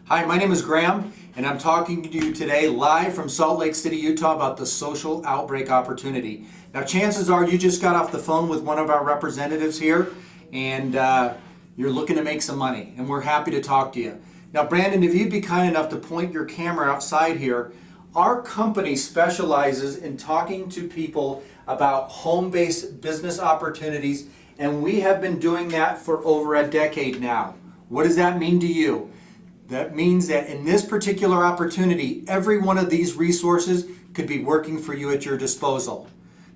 Hi, my name is Graham, and I'm talking to you today live from Salt Lake City, Utah about the social outbreak opportunity. Now, chances are you just got off the phone with one of our representatives here, and you're looking to make some money, and we're happy to talk to you. Now, Brandon, if you'd be kind enough to point your camera outside here, our company specializes in talking to people about home-based business opportunities, and we have been doing that for over a decade now. What does that mean to you? That means that in this particular opportunity, every one of these resources could be working for you at your disposal.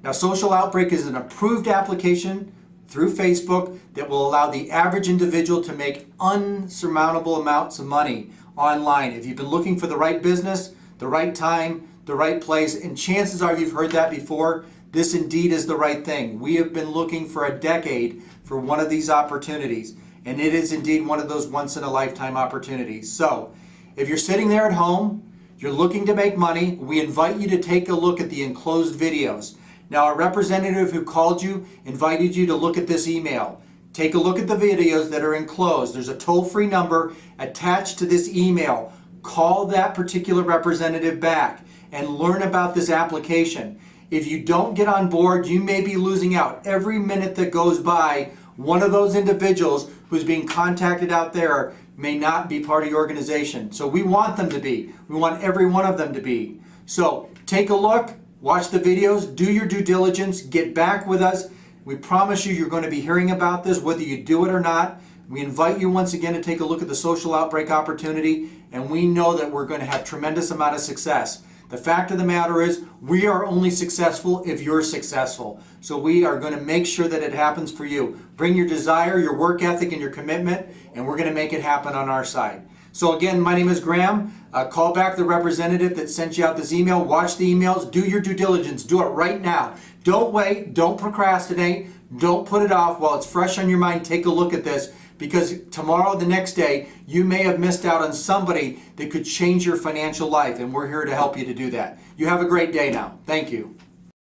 Now, Social Outbreak is an approved application through Facebook that will allow the average individual to make unsurmountable amounts of money online. If you've been looking for the right business, the right time, the right place, and chances are you've heard that before, this indeed is the right thing. We have been looking for a decade for one of these opportunities. And it is indeed one of those once-in-a-lifetime opportunities. So, if you're sitting there at home, you're looking to make money, we invite you to take a look at the enclosed videos. Now, our representative who called you invited you to look at this email. Take a look at the videos that are enclosed. There's a toll-free number attached to this email. Call that particular representative back and learn about this application. If you don't get on board, you may be losing out. Every minute that goes by, one of those individuals who's being contacted out there may not be part of your organization. So we want them to be. We want every one of them to be. So take a look, watch the videos, do your due diligence, get back with us. We promise you you're going to be hearing about this whether you do it or not. We invite you once again to take a look at the social outbreak opportunity, and we know that we're going to have tremendous amount of success. The fact of the matter is, we are only successful if you're successful. So we are going to make sure that it happens for you. Bring your desire, your work ethic, and your commitment, and we're going to make it happen on our side. So again, my name is Graham. Call back the representative that sent you out this email. Watch the emails. Do your due diligence. Do it right now. Don't wait. Don't procrastinate. Don't put it off while it's fresh on your mind. Take a look at this, because tomorrow, the next day, you may have missed out on somebody that could change your financial life, and we're here to help you to do that. You have a great day now. Thank you.